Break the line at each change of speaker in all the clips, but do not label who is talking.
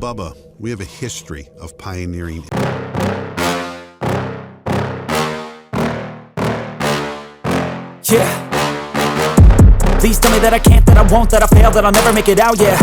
Bubba, we have a history of pioneering.
Yeah. Please tell me that I can't, that I won't, that I fail, that I'll never make it out, yeah.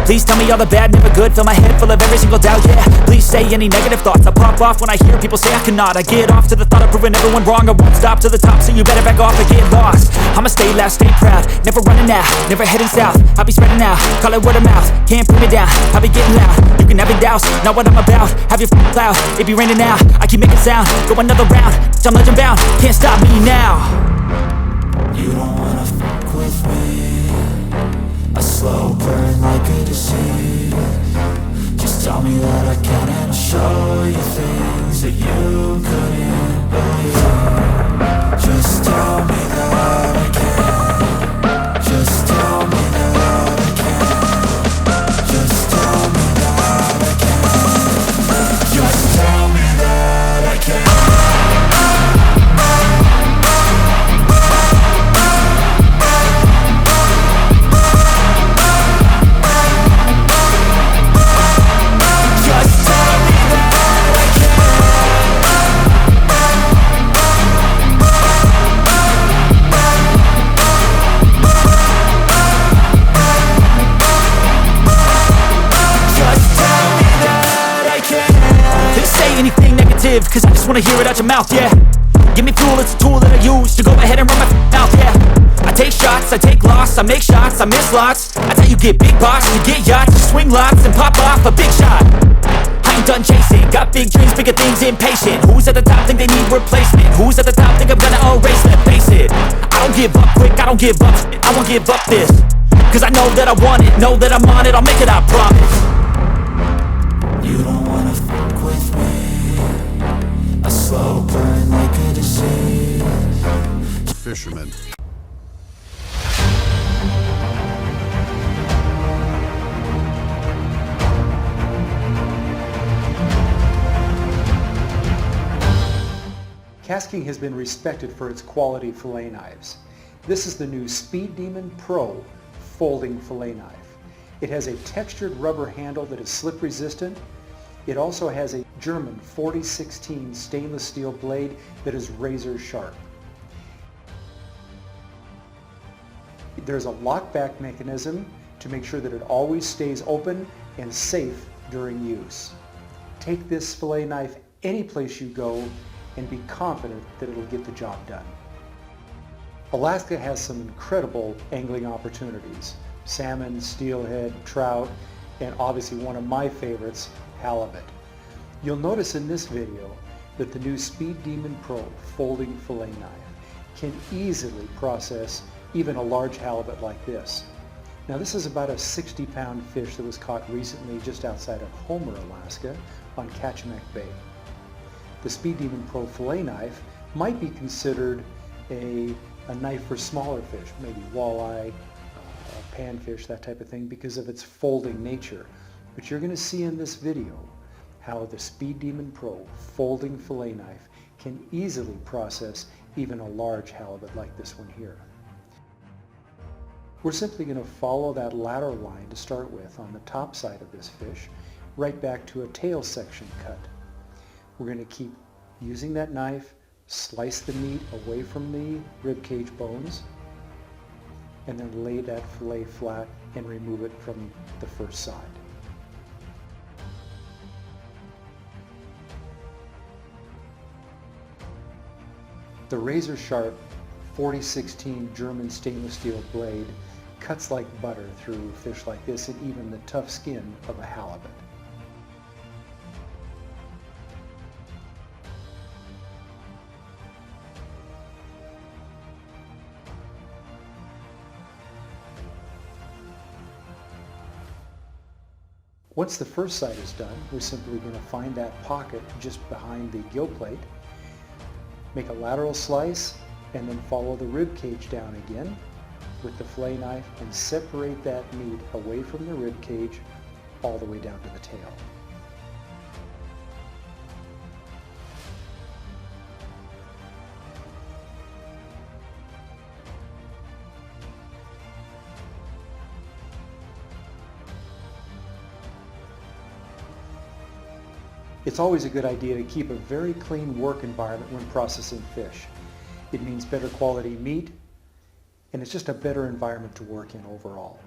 Please tell me all the bad, never good, fill my head full of every single doubt, yeah. Please say any negative thoughts, I pop off when I hear people say I cannot. I get off to the thought of proving everyone wrong, I won't stop to the top, so you better back off and get lost. I'ma stay loud, stay proud, never running out, never heading south. I'll be spreading out, call it word of mouth, can't put me down, I'll be getting loud. You can have your doubts, not what I'm about, have your f***ing cloud, it be raining now. I keep making sound, go another round, I'm legend bound, can't stop me now.
You don't wanna fuck with me, a slow burn like a disease. Just tell me that I can and I'll show you things that you couldn't believe. Just tell me that I can. Just tell me that I can. Just tell me that I can. Just tell me that I can.
Cause I just wanna hear it out your mouth, yeah. Give me fuel, it's a tool that I use to go ahead and run my mouth, yeah. I take shots, I take loss, I make shots, I miss lots. That's how you get big box, you get yachts, you swing lots and pop off a big shot. I ain't done chasing, got big dreams, bigger things, impatient. Who's at the top think they need replacement? Who's at the top think I'm gonna erase them? Face it, I don't give up quick, I don't give up shit, I won't give up this. Cause I know that I want it, know that I'm on it, I'll make it, I promise.
You don't wanna fuck with me, a slow burn like a disease.
Fishermen.
Casking has been respected for its quality fillet knives. This is the new Speed Demon Pro folding fillet knife. It has a textured rubber handle that is slip resistant. It also has a German 4016 stainless steel blade that is razor sharp. There's a lockback mechanism to make sure that it always stays open and safe during use. Take this fillet knife any place you go and be confident that it'll get the job done. Alaska has some incredible angling opportunities: salmon, steelhead, trout, and obviously one of my favorites, halibut. You'll notice in this video that the new Speed Demon Pro folding fillet knife can easily process even a large halibut like this. Now this is about a 60-pound fish that was caught recently just outside of Homer, Alaska on Kachemak Bay. The Speed Demon Pro fillet knife might be considered a knife for smaller fish, maybe walleye, panfish, that type of thing, because of its folding nature. But you're going to see in this video how the Speed Demon Pro folding fillet knife can easily process even a large halibut like this one here. We're simply going to follow that lateral line to start with on the top side of this fish, right back to a tail section cut. We're going to keep using that knife, slice the meat away from the rib cage bones, and then lay that fillet flat and remove it from the first side. The razor sharp 4016 German stainless steel blade cuts like butter through fish like this and even the tough skin of a halibut. Once the first side is done, we're simply going to find that pocket just behind the gill plate, make a lateral slice, and then follow the rib cage down again with the fillet knife and separate that meat away from the rib cage all the way down to the tail. It's always a good idea to keep a very clean work environment when processing fish. It means better quality meat, and it's just a better environment to work in overall.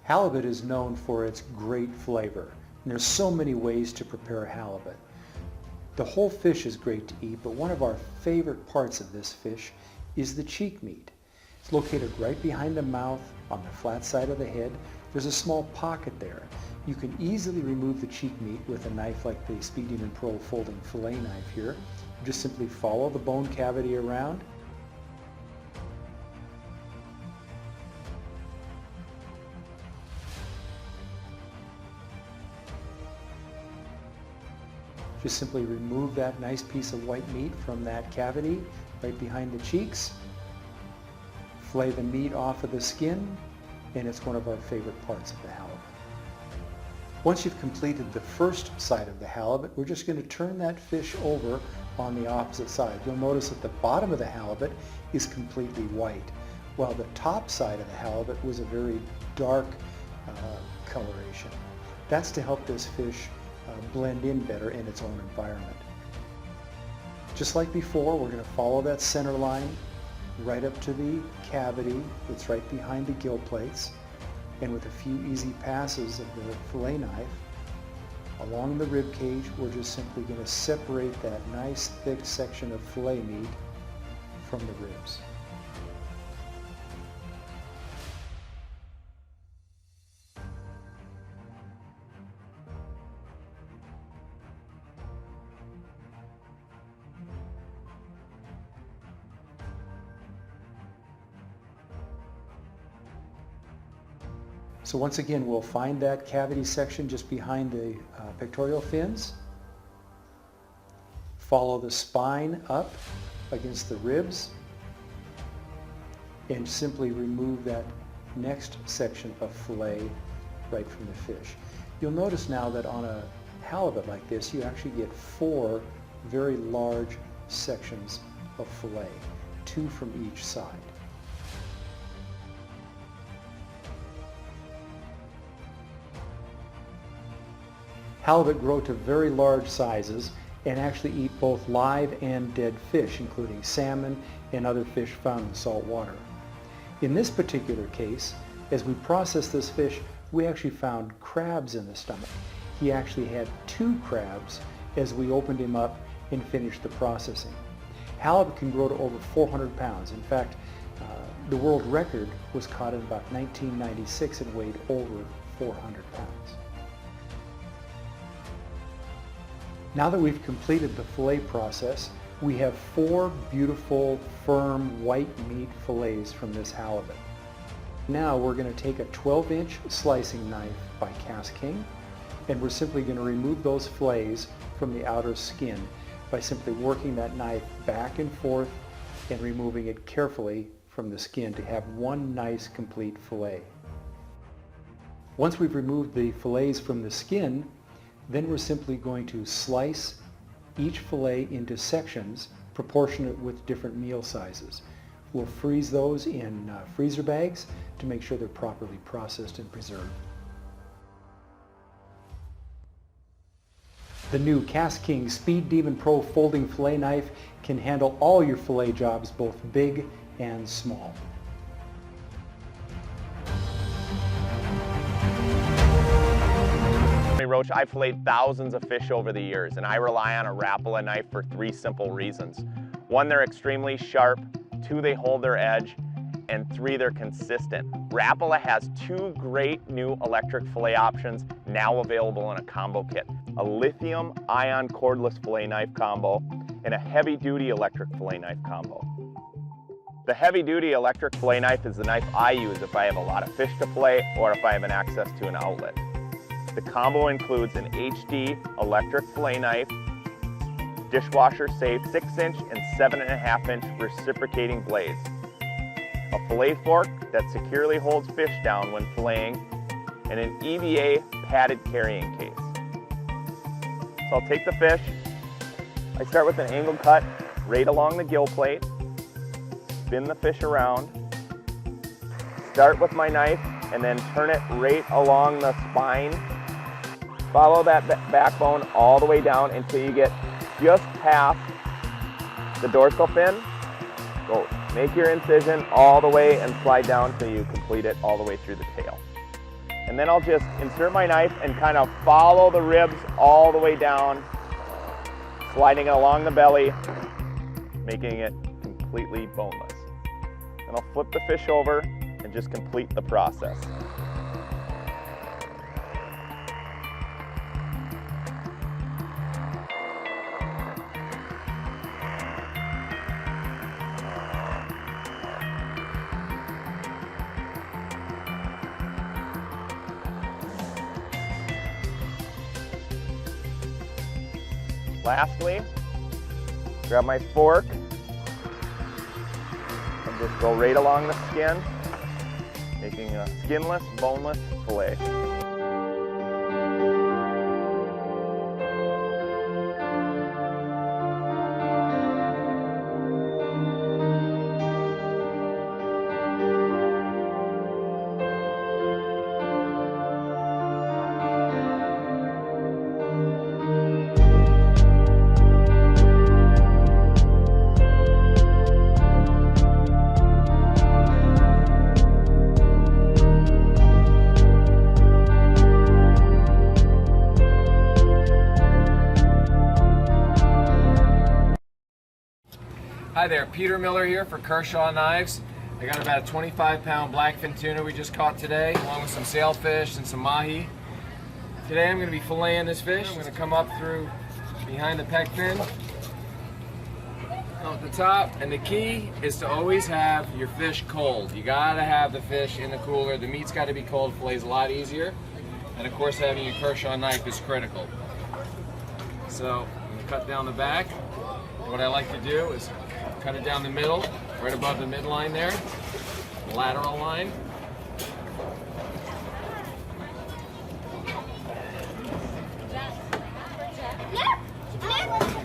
Halibut is known for its great flavor, and there's so many ways to prepare halibut. The whole fish is great to eat, but one of our favorite parts of this fish is the cheek meat. It's located right behind the mouth on the flat side of the head. There's a small pocket there. You can easily remove the cheek meat with a knife like the Speed Demon Pro folding fillet knife here. You just simply follow the bone cavity around. Just simply remove that nice piece of white meat from that cavity right behind the cheeks. Flay the meat off of the skin, and it's one of our favorite parts of the halibut. Once you've completed the first side of the halibut, we're just going to turn that fish over on the opposite side. You'll notice that the bottom of the halibut is completely white, while the top side of the halibut was a very dark coloration. That's to help this fish blend in better in its own environment. Just like before, we're going to follow that center line right up to the cavity that's right behind the gill plates, and with a few easy passes of the fillet knife along the rib cage, we're just simply going to separate that nice thick section of fillet meat from the ribs. So once again, we'll find that cavity section just behind the pectoral fins. Follow the spine up against the ribs and simply remove that next section of fillet right from the fish. You'll notice now that on a halibut like this, you actually get 4 very large sections of fillet, 2 from each side. Halibut grow to very large sizes and actually eat both live and dead fish, including salmon and other fish found in salt water. In this particular case, as we processed this fish, we actually found crabs in the stomach. He actually had 2 crabs as we opened him up and finished the processing. Halibut can grow to over 400 pounds. In fact, the world record was caught in about 1996 and weighed over 400 pounds. Now that we've completed the fillet process, we have 4 beautiful, firm, white meat fillets from this halibut. Now we're going to take a 12-inch slicing knife by Cast King, and we're simply going to remove those fillets from the outer skin by simply working that knife back and forth and removing it carefully from the skin to have one nice, complete fillet. Once we've removed the fillets from the skin, then we're simply going to slice each fillet into sections proportionate with different meal sizes. We'll freeze those in freezer bags to make sure they're properly processed and preserved. The new Cast King Speed Demon Pro folding fillet knife can handle all your fillet jobs, both big and small.
Roach, I've filleted thousands of fish over the years, and I rely on a Rapala knife for 3 simple reasons. 1, they're extremely sharp, 2, they hold their edge, and 3, they're consistent. Rapala has 2 great new electric fillet options now available in a combo kit. A lithium-ion cordless fillet knife combo and a heavy-duty electric fillet knife combo. The heavy-duty electric fillet knife is the knife I use if I have a lot of fish to fillet or if I have access to an outlet. The combo includes an HD electric fillet knife, dishwasher safe 6-inch and 7.5-inch reciprocating blades, a fillet fork that securely holds fish down when filleting, and an EVA padded carrying case. So I'll take the fish, I start with an angle cut right along the gill plate, spin the fish around, start with my knife and then turn it right along the spine. Follow that backbone all the way down until you get just past the dorsal fin. So make your incision all the way and slide down till you complete it all the way through the tail. And then I'll just insert my knife and kind of follow the ribs all the way down, sliding it along the belly, making it completely boneless. And I'll flip the fish over and just complete the process. Lastly, grab my fork and just go right along the skin, making a skinless, boneless fillet.
Hi there, Peter Miller here for Kershaw Knives. I got about a 25-pound blackfin tuna we just caught today, along with some sailfish and some mahi. Today I'm going to be filleting this fish. I'm going to come up through behind the pec fin, up the top, and the key is to always have your fish cold. You got to have the fish in the cooler. The meat's got to be cold. Fille's a lot easier, and of course having your Kershaw knife is critical. So I'm going to cut down the back. What I like to do is cut it down the middle, right above the midline there, the lateral line.
Look,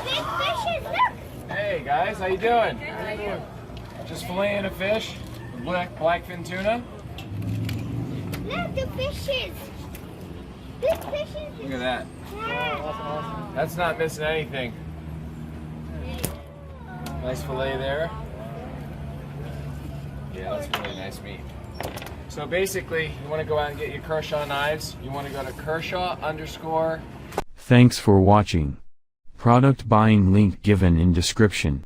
big fishes, look.
Hey guys, how you doing? Just filleting a fish, blackfin tuna.
Look, the fishes. Big fishes.
Look at that.
Yeah.
That's not missing anything. Nice fillet there. Yeah, that's really nice meat. So basically, you want to go out and get your Kershaw knives. You want to go to Kershaw_.
Thanks for watching. Product buying link given in description.